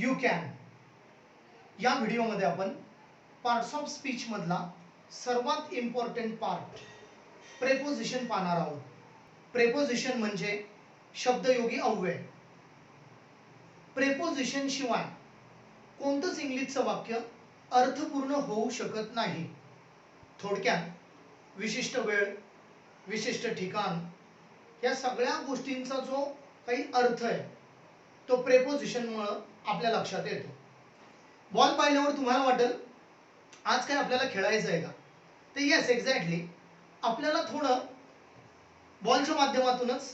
You can या व्हिडिओमध्ये आपण पार्ट्स ऑफ स्पीच मधला सर्वात इम्पॉर्टंट पार्ट प्रेपोजिशन पाहणार आहोत. प्रेपोजिशन म्हणजे शब्दयोगी अव्यय. प्रेपोजिशन शिवाय कोणतंच इंग्लिशचं वाक्य अर्थपूर्ण होऊ शकत नाही. थोडक्यात विशिष्ट वेळ, विशिष्ट ठिकाण या सगळ्या गोष्टींचा जो काही अर्थ आहे तो प्रेपोजिशनमुळे आपल्या लक्षात येतो. बॉल पाहिल्यावर तुम्हाला वाटेल आज काय आपल्याला खेळायचं आहे का? तर येस, एक्झॅक्टली आपल्याला थोडं बॉलच्या माध्यमातूनच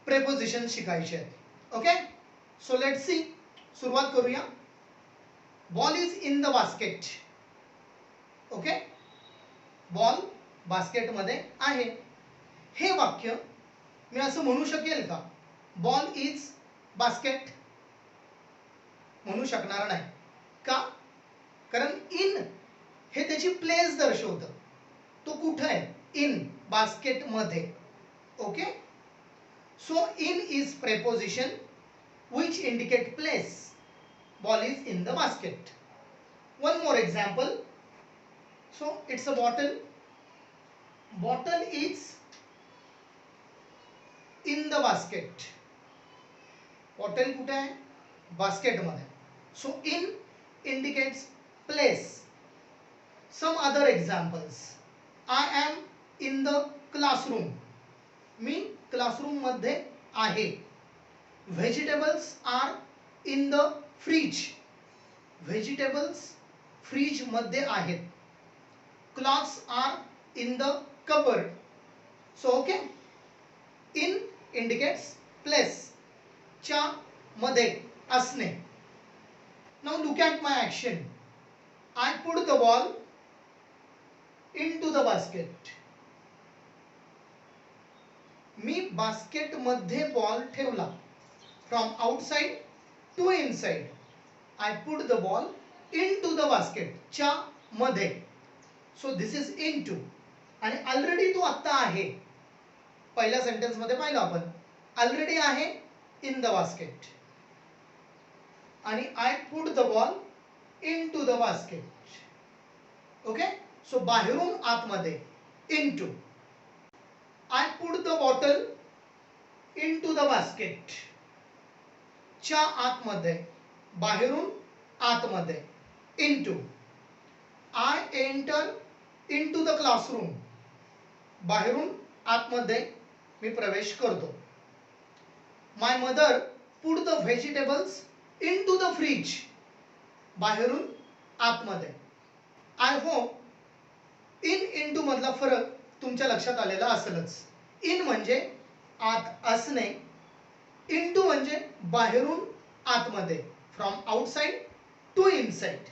प्रेपोजिशन शिकायचे आहेत. Okay, so let's see. सुरुवात करूया. Ball is in the basket. Okay, ball बास्केटमध्ये आहे. हे वाक्य मी असं म्हणू शकेल का? बॉल इज बास्केट म्हणू शकणार नाही. का? कारण इन हे त्याची प्लेस दर्शवतं. तो कुठं आहे? इन बास्केट मध्ये. Okay, so in is preposition which indicate place. Ball is in the basket. One more example. So it's a bottle. Bottle is in the basket. Bottle कुठे आहे? बास्केट मध्ये. So in indicates place. Some other examples. I am in the classroom. मी classroom मध्ये आहे. Vegetables are in the fridge. Vegetables fridge मध्ये आहेत. Clothes are in the cupboard. So okay, in indicates place. च्या मध्ये असणे. Now look at my action. I put the ball into the basket. Me basket मध्ये ball ठेवला. From outside to inside. I put the ball into the basket. च्या मध्ये. So this is into. आणि already तो आता आहे. पहिल्या sentence मध्ये पाहिलं आपण. ऑलरेडी आहे in the basket. आणि I put the ball into the basket. Okay? So बाहेरून आतमध्ये. into. I put the bottle into the basket. च्या आतमध्ये. बाहेरून आतमध्ये. into. I enter into the classroom. बाहेरून आतमध्ये मी प्रवेश करतो. My mother put the vegetables into the fridge. बाहेरून आतमध्ये. I hope in into मधला फरक तुमच्या लक्षात आलेला असेलच. in म्हणजे आत असणे. into म्हणजे बाहेरून आतमध्ये. From outside to inside.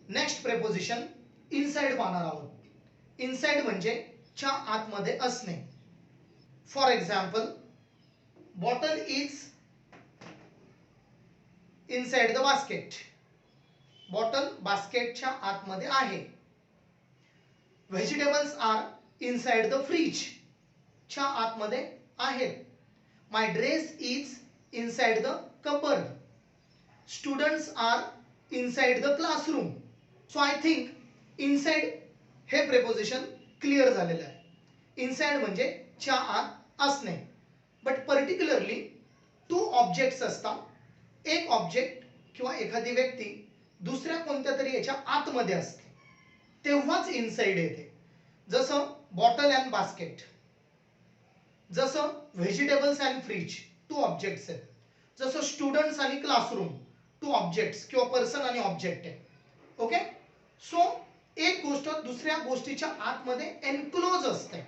Next preposition inside पाहणार आहोत. इनसाइड म्हणजे च्या आतमध्ये असणे. For example, bottle is inside the basket. Bottle बास्केटच्या आतमध्ये आहे. Vegetables are inside the fridge. च्या आतमध्ये आहेत. My dress is inside the cupboard. Students are inside the classroom. So I think inside हे preposition क्लिअर झालेलं आहे. Inside म्हणजे च्या आत असणे. बट पर्टिक्युलरली 2 ऑब्जेक्ट्स असतात. एक ऑब्जेक्ट किंवा एखादी व्यक्ती दुसऱ्या कोणत्या तरी याच्या आतमध्ये असते तेव्हाच इनसाइड येते. जसं बॉटल अँड बास्केट. जसं व्हेजिटेबल्स अँड फ्रीज 2 ऑब्जेक्ट्स आहेत. जसं स्टुडंट्स आणि क्लासरूम 2 ऑब्जेक्ट्स किंवा पर्सन आणि ऑब्जेक्ट आहे. ओके, सो एक गोष्ट दुसऱ्या गोष्टीच्या आतमध्ये एनक्लोज असते.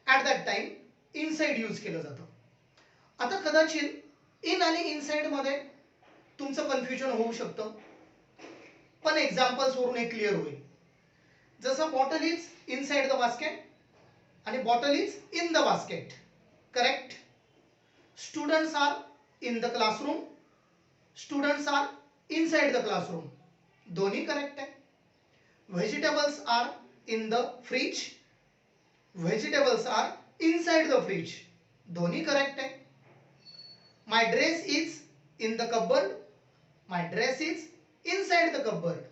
At that time inside use केलं जातं. आता कदाचित इन आणि इनसाइड मध्ये तुमचं कन्फ्युजन होऊ शकतं, पण एक्झाम्पल्स वरून हे क्लिअर होईल. जसं bottle is inside the basket आणि bottle is in the basket. Correct. Students are in the classroom. Students are inside the classroom. दोन्ही करेक्ट आहे. Vegetables are in the fridge. Vegetables are inside the fridge. दोन्ही correct आहे. My dress is in the cupboard. My dress is inside the cupboard.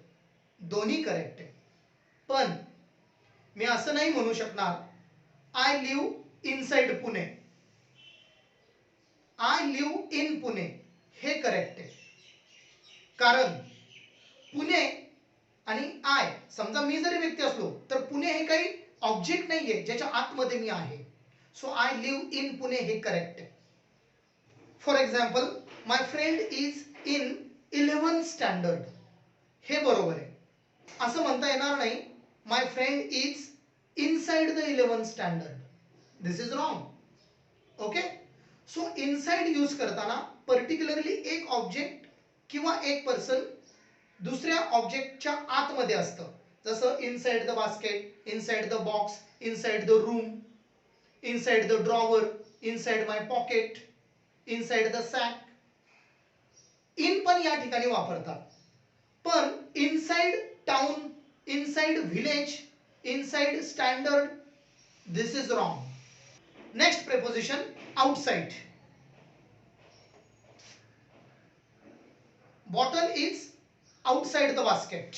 दोन्ही correct आहे. पण मी असं नाही म्हणू शकणार I live inside Pune. I live in Pune हे करेक्ट आहे. कारण पुणे आणि आय, समजा मी जरी व्यक्ती असलो तर पुणे हे काही ऑब्जेक्ट नाहीये ज्याच्या आतमध्ये मी आहे. So I live in Pune हे करेक्ट आहे. For example, my friend is in 11th standard. हे बरोबर आहे. असं म्हणता येणार नाही my friend is inside the 11th standard. This is wrong. Okay. So inside use करताना पर्टिक्युलरली एक ऑब्जेक्ट किंवा एक पर्सन दुसऱ्या ऑब्जेक्टच्या आतमध्ये असतं. जसं inside the basket, inside the box, inside the room, inside the drawer, inside my pocket, inside the sack. In पण या ठिकाणी वापरतात. पण inside town, inside village, inside standard, this is wrong. Next preposition outside. Bottle is outside the basket.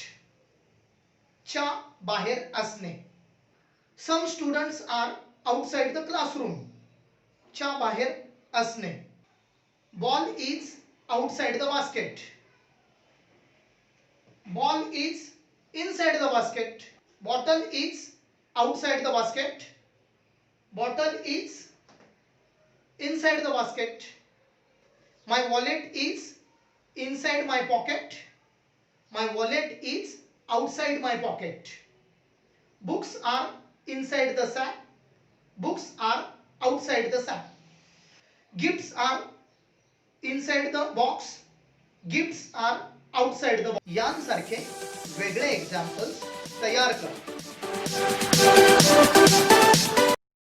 च्या बाहेर असणे. Some students are outside the classroom. च्या बाहेर असणे. Ball is outside the basket. Ball is inside the basket. Bottle is outside the basket. Bottle is inside the basket. My wallet is inside my pocket. My wallet is outside my pocket. Books are inside the sack. Books are outside the sack. Gifts are inside the box. Gifts are outside the box. यांसारखे वेगळे examples तयार करा.